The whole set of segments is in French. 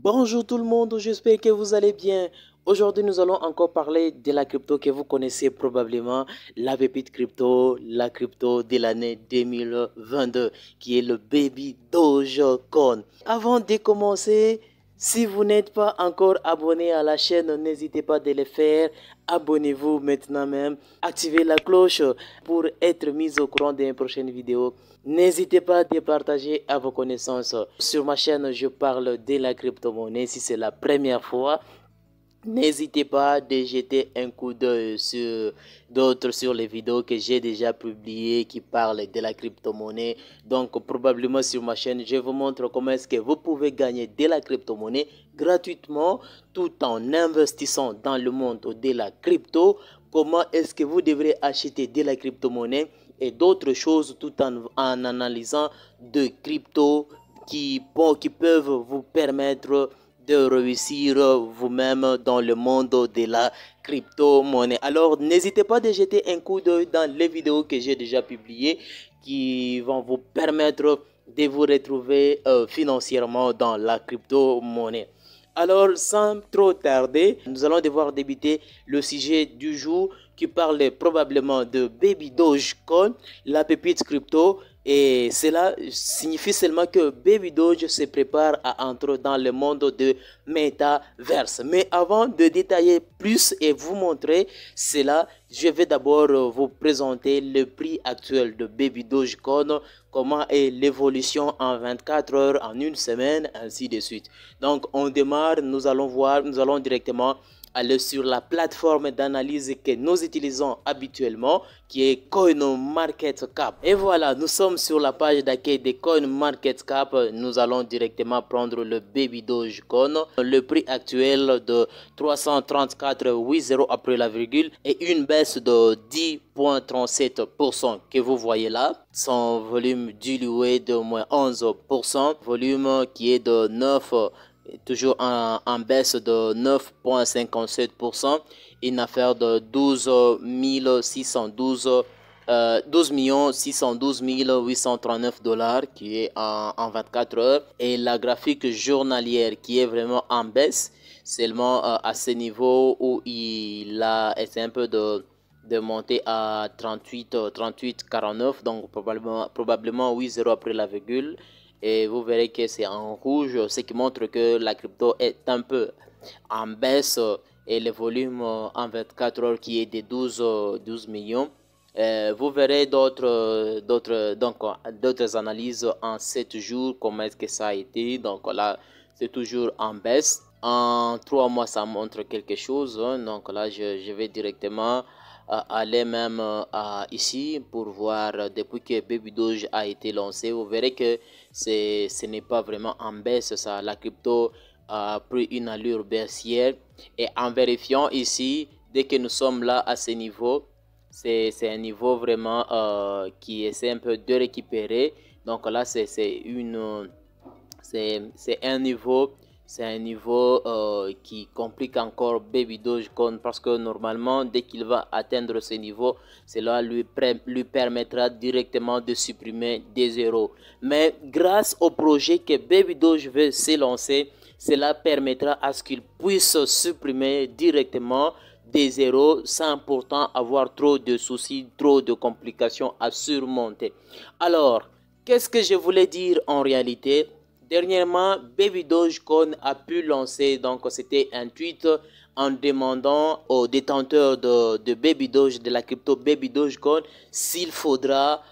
Bonjour tout le monde, j'espère que vous allez bien. Aujourd'hui, nous allons encore parler de la crypto que vous connaissez probablement, la pépite crypto, la crypto de l'année 2022, qui est le Baby Dogecoin. Avant de commencer, si vous n'êtes pas encore abonné à la chaîne, n'hésitez pas de le faire. Abonnez-vous maintenant même. Activez la cloche pour être mis au courant des prochaines vidéos. N'hésitez pas à partager à vos connaissances. Sur ma chaîne, je parle de la crypto-monnaie. Si c'est la première fois, n'hésitez pas à jeter un coup d'œil sur les vidéos que j'ai déjà publiées qui parlent de la crypto-monnaie. Donc, probablement sur ma chaîne, je vous montre comment est-ce que vous pouvez gagner de la crypto-monnaie gratuitement tout en investissant dans le monde de la crypto. Comment est-ce que vous devrez acheter de la crypto-monnaie et d'autres choses tout en analysant de crypto qui peuvent vous permettre de réussir vous-même dans le monde de la crypto-monnaie. Alors, n'hésitez pas de jeter un coup d'œil dans les vidéos que j'ai déjà publiées qui vont vous permettre de vous retrouver financièrement dans la crypto-monnaie. Alors, sans trop tarder, nous allons devoir débuter le sujet du jour qui parle probablement de Baby Dogecoin, la pépite crypto. Et cela signifie seulement que Baby Doge se prépare à entrer dans le monde de Metaverse. Mais avant de détailler plus et vous montrer cela, je vais d'abord vous présenter le prix actuel de Baby Dogecoin, comment est l'évolution en 24 heures, en une semaine, ainsi de suite. Donc on démarre, nous allons directement aller sur la plateforme d'analyse que nous utilisons habituellement, qui est CoinMarketCap. Et voilà, nous sommes sur la page d'accueil de CoinMarketCap. Nous allons directement prendre le Baby Dogecoin. Le prix actuel de 334,80 après la virgule et une baisse de 10,37% que vous voyez là. Son volume dilué de moins 11%, volume qui est de 9, toujours en baisse de 9,57%, une affaire de 12 612 839 dollars qui est en 24 heures, et la graphique journalière qui est vraiment en baisse seulement à ce niveau où il a essayé un peu de monter à 38,49, donc probablement 8 0 après la virgule. Et vous verrez que c'est en rouge, ce qui montre que la crypto est un peu en baisse, et le volume en 24 heures qui est de 12 millions. Vous verrez d'autres analyses en 7 jours, comment est-ce que ça a été. Donc là, c'est toujours en baisse. En 3 mois, ça montre quelque chose. Donc là, je vais directement aller même ici pour voir depuis que Baby Doge a été lancé. Vous verrez que ce n'est pas vraiment en baisse, ça. La crypto a pris une allure baissière, et en vérifiant ici, dès que nous sommes là à ce niveau, c'est un niveau vraiment qui essaie un peu de récupérer. Donc là, c'est un niveau, qui complique encore Baby Dogecoin, parce que normalement, dès qu'il va atteindre ce niveau, cela lui permettra directement de supprimer des zéros. Mais grâce au projet que Baby Doge veut se lancer, cela permettra à ce qu'il puisse supprimer directement des zéros sans pourtant avoir trop de soucis, trop de complications à surmonter. Alors, qu'est-ce que je voulais dire en réalité? Dernièrement, Baby Dogecoin a pu lancer, donc c'était un tweet en demandant aux détenteurs de Baby Doge, de la crypto Baby Dogecoin, s'il faudra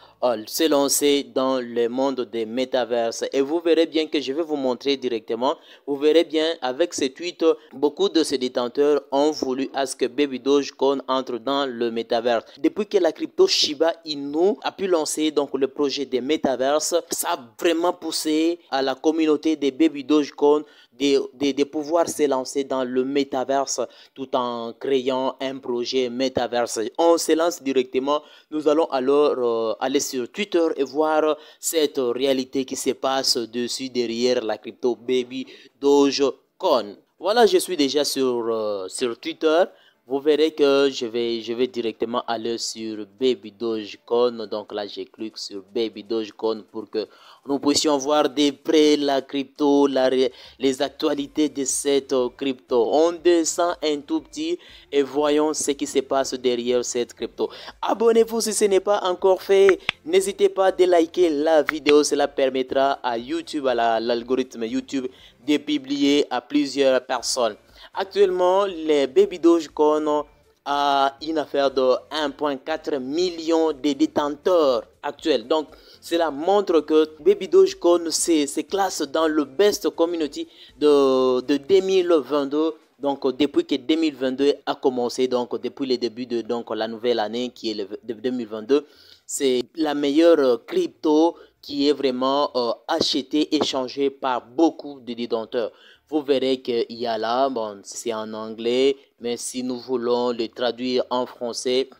se lancer dans le monde des métaverses. Et vous verrez bien que je vais vous montrer directement. Vous verrez bien avec ce tweet, beaucoup de ces détenteurs ont voulu à ce que Baby Dogecoin entre dans le métaverse. Depuis que la crypto Shiba Inu a pu lancer donc le projet des métaverses, ça a vraiment poussé à la communauté des Baby Dogecoin de pouvoir se lancer dans le métaverse tout en créant un projet métaverse. On se lance directement. Nous allons alors aller sur Twitter et voir cette réalité qui se passe dessus derrière la crypto Baby Dogecoin. Voilà, je suis déjà sur Twitter. vous verrez que je vais directement aller sur Baby Dogecoin. Donc là, je clique sur Baby Dogecoin pour que nous puissions voir de près la crypto, les actualités de cette crypto. On descend un tout petit et voyons ce qui se passe derrière cette crypto. Abonnez-vous si ce n'est pas encore fait. N'hésitez pas à liker la vidéo. Cela permettra à YouTube, à l'algorithme YouTube, de publier à plusieurs personnes. Actuellement, les Baby Dogecoin a une affaire de 1,4 million de détenteurs actuels. Donc, cela montre que Baby Dogecoin se classe dans le best community de 2022. Donc, depuis que 2022 a commencé, donc depuis le début de la nouvelle année qui est le 2022, c'est la meilleure crypto qui est vraiment achetée, échangée par beaucoup de détenteurs. Vous verrez qu'il y a là, bon, c'est en anglais, mais si nous voulons le traduire en français,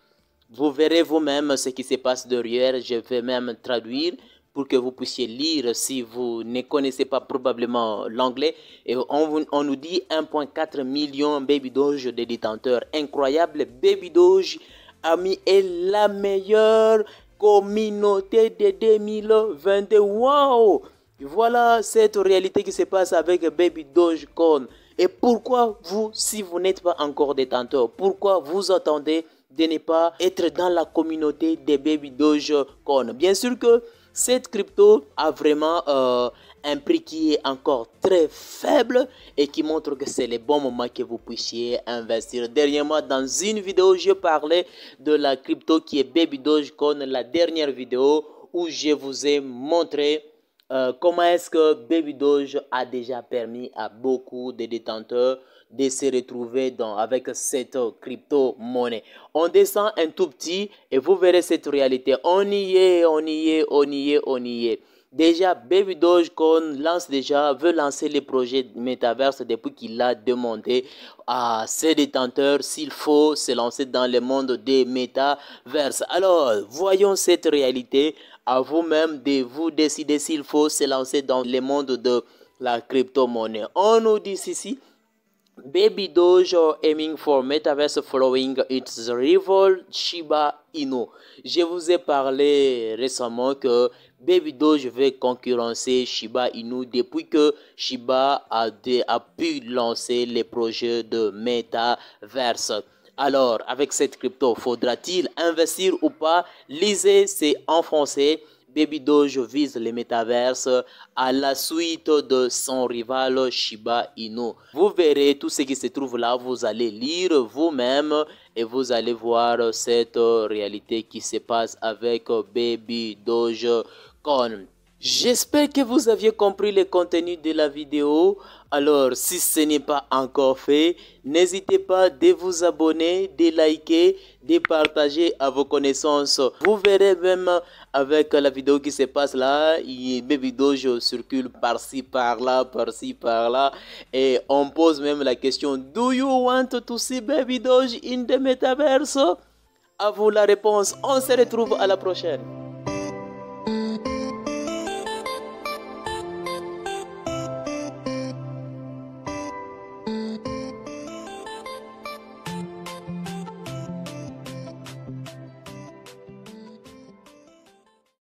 vous verrez vous-même ce qui se passe derrière. Je vais même traduire pour que vous puissiez lire si vous ne connaissez pas probablement l'anglais. Et on nous dit 1,4 million Baby Doge de détenteurs. Incroyable, Baby Doge, ami, est la meilleure communauté de 2022. Wow! Voilà cette réalité qui se passe avec Baby Dogecoin. Et pourquoi vous, si vous n'êtes pas encore détenteur, pourquoi vous attendez de ne pas être dans la communauté des Baby Dogecoin? Bien sûr que cette crypto a vraiment un prix qui est encore très faible et qui montre que c'est le bon moment que vous puissiez investir. Dernièrement, dans une vidéo, je parlais de la crypto qui est Baby Dogecoin, la dernière vidéo où je vous ai montré comment est-ce que Baby Doge a déjà permis à beaucoup de détenteurs de se retrouver avec cette crypto-monnaie. On descend un tout petit et vous verrez cette réalité. On y est, on y est, on y est, on y est. Déjà, Baby Dogecoin veut lancer les projets Metaverse depuis qu'il a demandé à ses détenteurs s'il faut se lancer dans le monde des Metaverse. Alors, voyons cette réalité. À vous-même de vous décider s'il faut se lancer dans le monde de la crypto-monnaie. On nous dit ici, Baby Doge aiming for Metaverse following its rival Shiba Inu. Je vous ai parlé récemment que Baby Doge veut concurrencer Shiba Inu depuis que Shiba a pu lancer les projets de Metaverse. Alors, avec cette crypto, faudra-t-il investir ou pas? Lisez, c'est en français. Baby Doge vise les métaverses à la suite de son rival Shiba Inu. Vous verrez tout ce qui se trouve là, vous allez lire vous-même et vous allez voir cette réalité qui se passe avec Baby Dogecoin. J'espère que vous aviez compris le contenu de la vidéo. Alors, si ce n'est pas encore fait, n'hésitez pas de vous abonner, de liker, de partager à vos connaissances. Vous verrez même avec la vidéo qui se passe là, Baby Doge circule par-ci, par-là, par-ci, par-là. Et on pose même la question, do you want to see Baby Doge in the metaverse? À vous la réponse. On se retrouve à la prochaine.